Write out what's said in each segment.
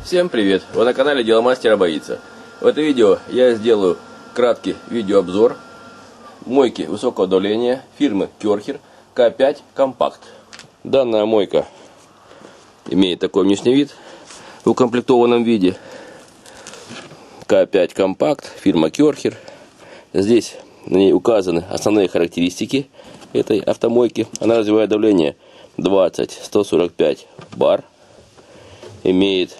Всем привет! Вы на канале Деломастера Боится. В этом видео я сделаю краткий видеообзор мойки высокого давления фирмы Керхер К5 Компакт. Данная мойка имеет такой внешний вид в укомплектованном виде. К5 Компакт, фирма Керхер. Здесь на ней указаны основные характеристики этой автомойки. Она развивает давление 20-145 бар. Имеет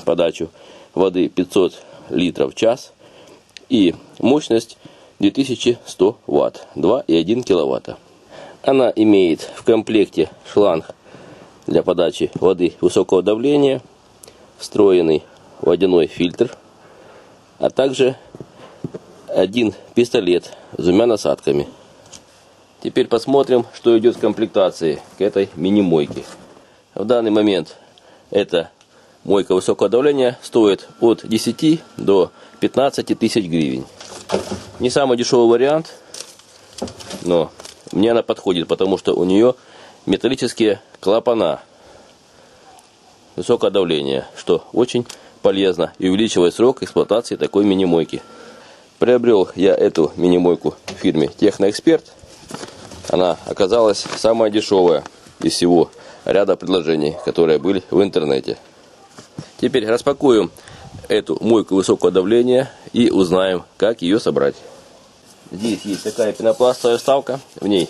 подачу воды 500 литров в час и мощность 2100 ватт, 2,1 киловатта. Она имеет в комплекте шланг для подачи воды высокого давления, встроенный водяной фильтр, а также один пистолет с двумя насадками. Теперь посмотрим, что идет в комплектации к этой мини-мойке. В данный момент эта мойка высокого давления стоит от 10 до 15 тысяч гривен. Не самый дешевый вариант, но мне она подходит, потому что у нее металлические клапана высокого давления, что очень полезно и увеличивает срок эксплуатации такой мини-мойки. Приобрел я эту мини-мойку в фирме Техноэксперт. Она оказалась самая дешевая из всего ряда предложений, которые были в интернете. Теперь распакуем эту мойку высокого давления и узнаем, как ее собрать. Здесь есть такая пенопластовая вставка, в ней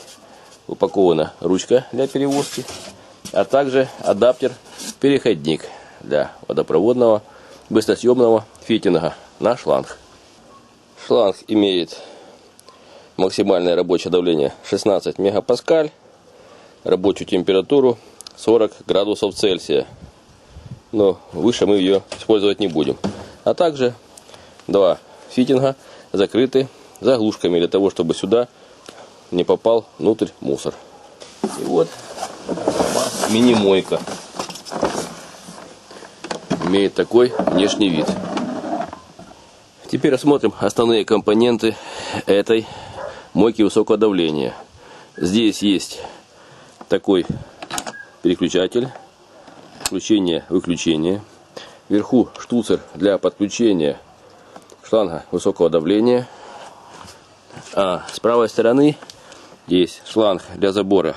упакована ручка для перевозки, а также адаптер-переходник для водопроводного быстросъемного фитинга на шланг. Шланг имеет максимальное рабочее давление 16 мегапаскаль, рабочую температуру 40 градусов Цельсия. Но выше мы ее использовать не будем. А также два фитинга закрыты заглушками для того, чтобы сюда не попал внутрь мусор. И вот мини-мойка. Имеет такой внешний вид. Теперь рассмотрим основные компоненты этой мойки высокого давления. Здесь есть такой переключатель. Включение-выключение. Вверху штуцер для подключения шланга высокого давления. А с правой стороны есть шланг для забора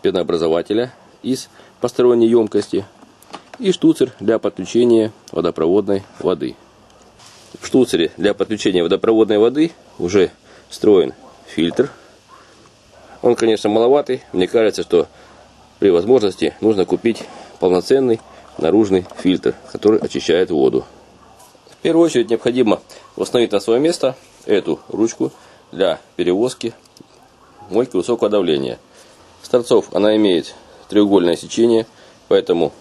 пенообразователя из посторонней емкости и штуцер для подключения водопроводной воды. В штуцере для подключения водопроводной воды уже встроен фильтр. Он, конечно, маловатый. Мне кажется, что при возможности нужно купить полноценный наружный фильтр, который очищает воду. В первую очередь необходимо установить на свое место эту ручку для перевозки мойки высокого давления. С торцов она имеет треугольное сечение, поэтому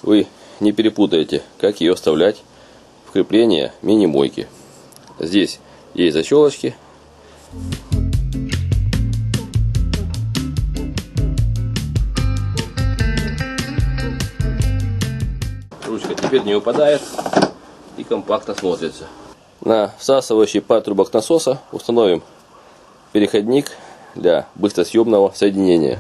вы не перепутаете, как ее вставлять в крепление мини-мойки. Здесь есть защелочки. Ручка теперь не выпадает и компактно смотрится. На всасывающий патрубок насоса установим переходник для быстросъемного соединения.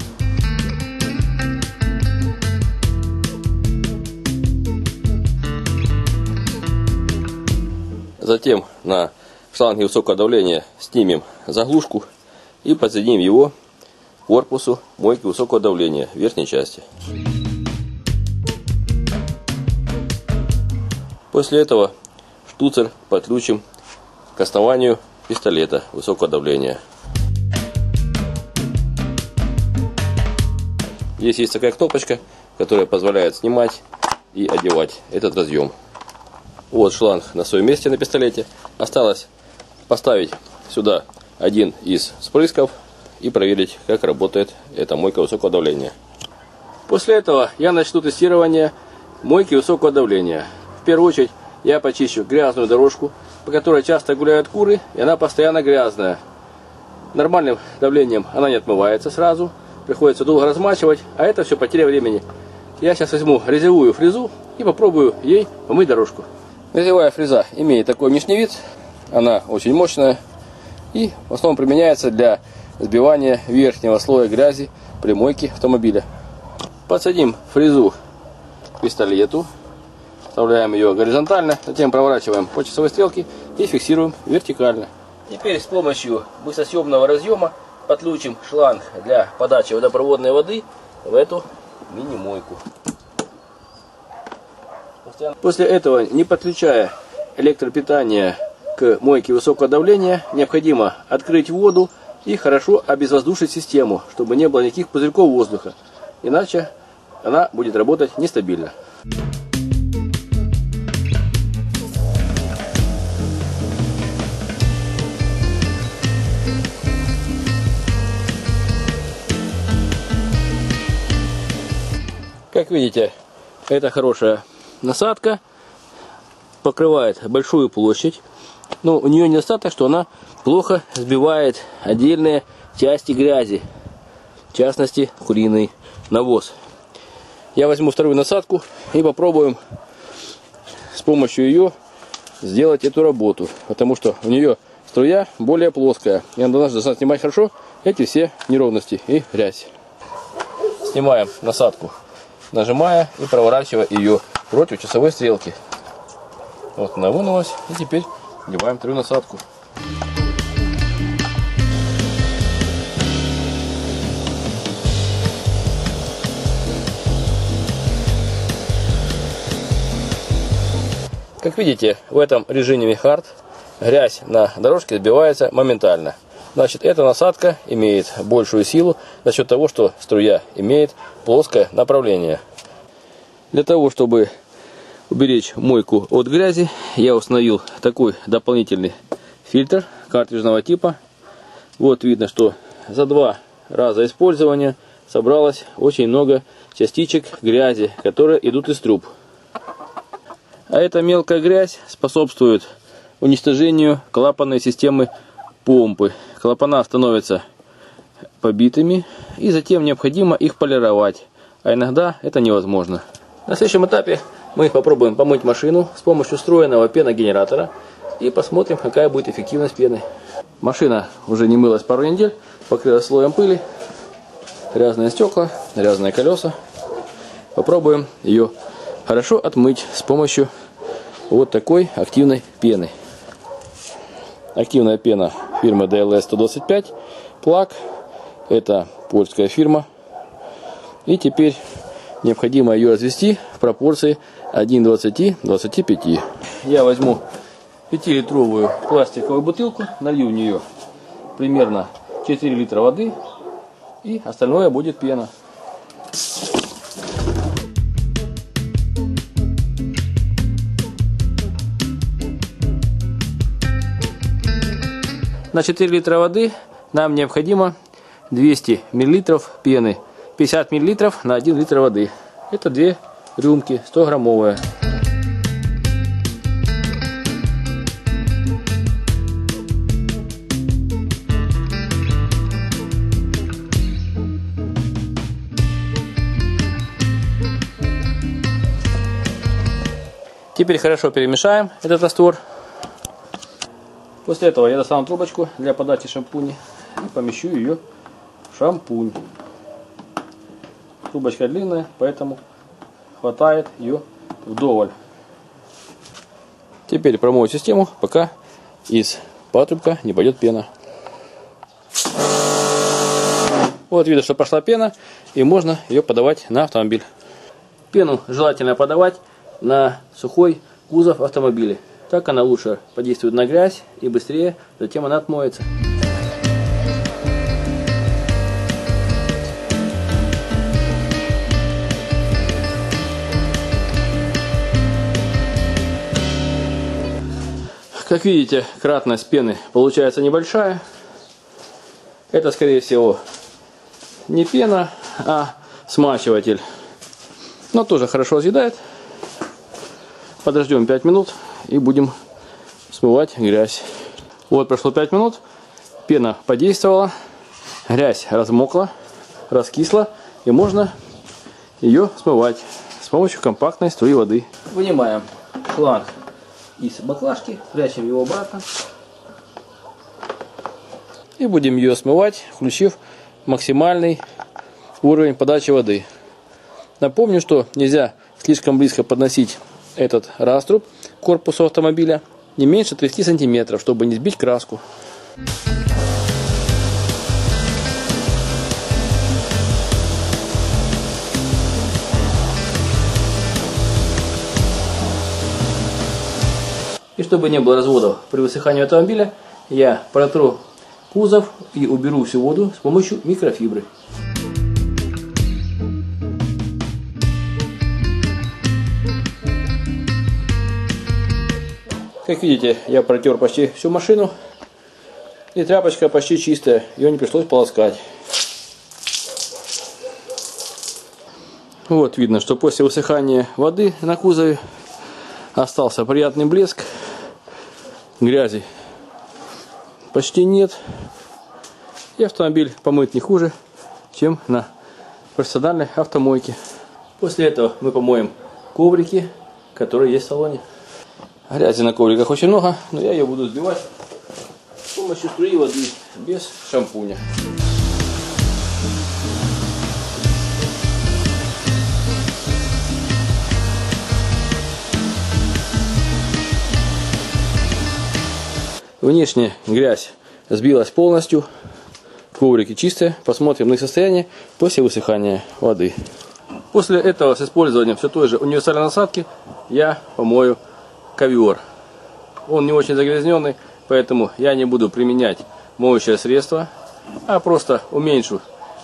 Затем на шланге высокого давления снимем заглушку и подсоединим его к корпусу мойки высокого давления в верхней части. После этого штуцер подключим к основанию пистолета высокого давления. Здесь есть такая кнопочка, которая позволяет снимать и одевать этот разъем. Вот шланг на своем месте на пистолете. Осталось поставить сюда один из спрысков и проверить, как работает эта мойка высокого давления. После этого я начну тестирование мойки высокого давления. В первую очередь я почищу грязную дорожку, по которой часто гуляют куры, и она постоянно грязная. Нормальным давлением она не отмывается сразу, приходится долго размачивать, а это все потеря времени. Я сейчас возьму резевую фрезу и попробую ей помыть дорожку. Резевая фреза имеет такой внешний вид, она очень мощная и в основном применяется для сбивания верхнего слоя грязи при мойке автомобиля. Подсадим фрезу к пистолету вставляем ее горизонтально, затем проворачиваем по часовой стрелке и фиксируем вертикально. Теперь с помощью быстросъемного разъема подключим шланг для подачи водопроводной воды в эту мини-мойку. После этого, не подключая электропитание к мойке высокого давления, необходимо открыть воду и хорошо обезвоздушить систему, чтобы не было никаких пузырьков воздуха. Иначе она будет работать нестабильно. Как видите, это хорошая насадка, покрывает большую площадь, но у нее недостаток, что она плохо сбивает отдельные части грязи, в частности куриный навоз. Я возьму вторую насадку и попробуем с помощью ее сделать эту работу, потому что у нее струя более плоская, и она должна снимать хорошо эти все неровности и грязь. Снимаем насадку, нажимая и проворачивая ее против часовой стрелки. Вот она вынулась, и теперь вдеваем вторую насадку. Как видите, в этом режиме Hard грязь на дорожке сбивается моментально. Значит, эта насадка имеет большую силу за счет того, что струя имеет плоское направление. Для того, чтобы уберечь мойку от грязи, я установил такой дополнительный фильтр картриджного типа. Вот видно, что за 2 раза использования собралось очень много частичек грязи, которые идут из труб. А эта мелкая грязь способствует уничтожению клапанной системы помпы. Клапана становятся побитыми, и затем необходимо их полировать. А иногда это невозможно. На следующем этапе мы попробуем помыть машину с помощью встроенного пеногенератора и посмотрим, какая будет эффективность пены. Машина уже не мылась пару недель, покрылась слоем пыли, грязные стекла, грязные колеса. Попробуем ее хорошо отмыть с помощью вот такой активной пены. Активная пена фирмы DLS 125 Plug. Это польская фирма. И теперь необходимо ее развести в пропорции 1:20-25. Я возьму 5-литровую пластиковую бутылку, налью в нее примерно 4 литра воды, и остальное будет пена. На 4 литра воды нам необходимо 200 мл пены. 50 мл на 1 литр воды. Это 2 рюмки 100-граммовые. Теперь хорошо перемешаем этот раствор. После этого я достану трубочку для подачи шампуня и помещу ее в шампунь. Трубочка длинная, поэтому хватает ее вдоволь. Теперь промою систему, пока из патрубка не пойдет пена. Вот видно, что пошла пена, и можно ее подавать на автомобиль. Пену желательно подавать на сухой кузов автомобиля. Так она лучше подействует на грязь и быстрее затем она отмоется. Как видите, кратность пены получается небольшая. Это, скорее всего, не пена, а смачиватель. Но тоже хорошо разъедает. Подождем 5 минут и будем смывать грязь. Вот прошло 5 минут. Пена подействовала. Грязь размокла, раскисла. И можно ее смывать с помощью компактной струи воды. Вынимаем шланг из баклажки, прячем его обратно. И будем ее смывать, включив максимальный уровень подачи воды. Напомню, что нельзя слишком близко подносить этот раструб к корпусу автомобиля не меньше 30 сантиметров, чтобы не сбить краску. И чтобы не было разводов при высыхании автомобиля, я протру кузов и уберу всю воду с помощью микрофибры. Как видите, я протер почти всю машину. И тряпочка почти чистая, ее не пришлось полоскать. Вот видно, что после высыхания воды на кузове остался приятный блеск. Грязи почти нет. И автомобиль помыть не хуже, чем на профессиональной автомойке. После этого мы помоем коврики, которые есть в салоне. Грязи на ковриках очень много, но я ее буду сбивать с помощью струи воды, без шампуня. Внешняя грязь сбилась полностью, коврики чистые. Посмотрим на их состояние после высыхания воды. После этого с использованием все той же универсальной насадки я помою ковер. Он не очень загрязненный, поэтому я не буду применять моющее средство, а просто уменьшу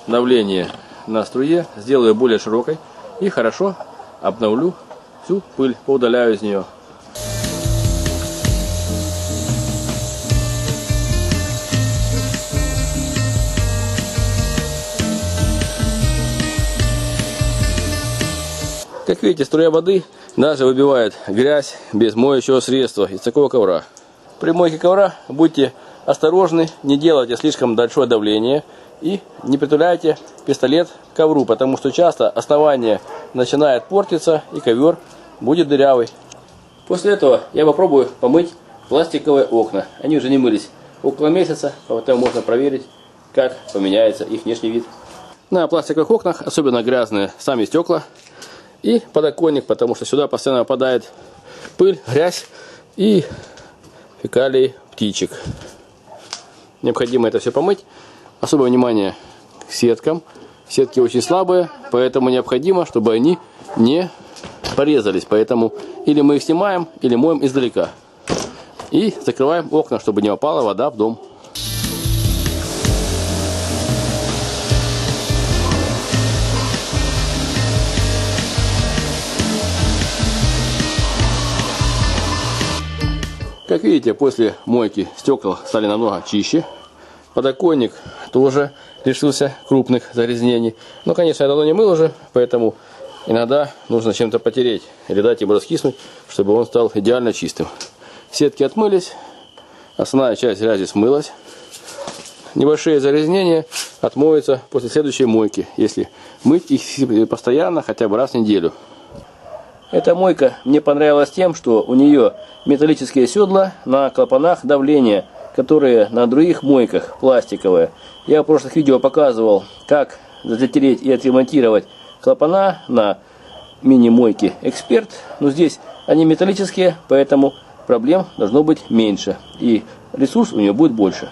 давление на струе, сделаю более широкой и хорошо обновлю всю пыль, поудаляю из нее. Как видите, струя воды даже выбивает грязь без моющего средства из такого ковра. При мойке ковра будьте осторожны, не делайте слишком большое давление и не притуляйте пистолет к ковру, потому что часто основание начинает портиться и ковер будет дырявый. После этого я попробую помыть пластиковые окна. Они уже не мылись около месяца, поэтому можно проверить, как поменяется их внешний вид. На пластиковых окнах особенно грязные сами стекла и подоконник, потому что сюда постоянно попадает пыль, грязь и фекалии птичек. Необходимо это все помыть. Особое внимание к сеткам. Сетки очень слабые, поэтому необходимо, чтобы они не порезались. Поэтому или мы их снимаем, или моем издалека. И закрываем окна, чтобы не попала вода в дом. Как видите, после мойки стекла стали намного чище. Подоконник тоже лишился крупных загрязнений. Но, конечно, я давно не мыл уже, поэтому иногда нужно чем-то потереть или дать ему раскиснуть, чтобы он стал идеально чистым. Сетки отмылись, основная часть грязи смылась. Небольшие загрязнения отмоются после следующей мойки, если мыть их постоянно, хотя бы раз в неделю. Эта мойка мне понравилась тем, что у нее металлические седла на клапанах давления, которые на других мойках пластиковые. Я в прошлых видео показывал, как затереть и отремонтировать клапана на мини-мойке Эксперт. Но здесь они металлические, поэтому проблем должно быть меньше. И ресурс у нее будет больше.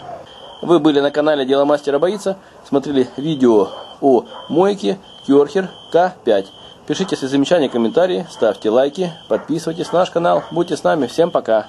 Вы были на канале Дело Мастера Боится, смотрели видео о мойке Кёрхер К5. Пишите свои замечания, комментарии, ставьте лайки, подписывайтесь на наш канал. Будьте с нами. Всем пока!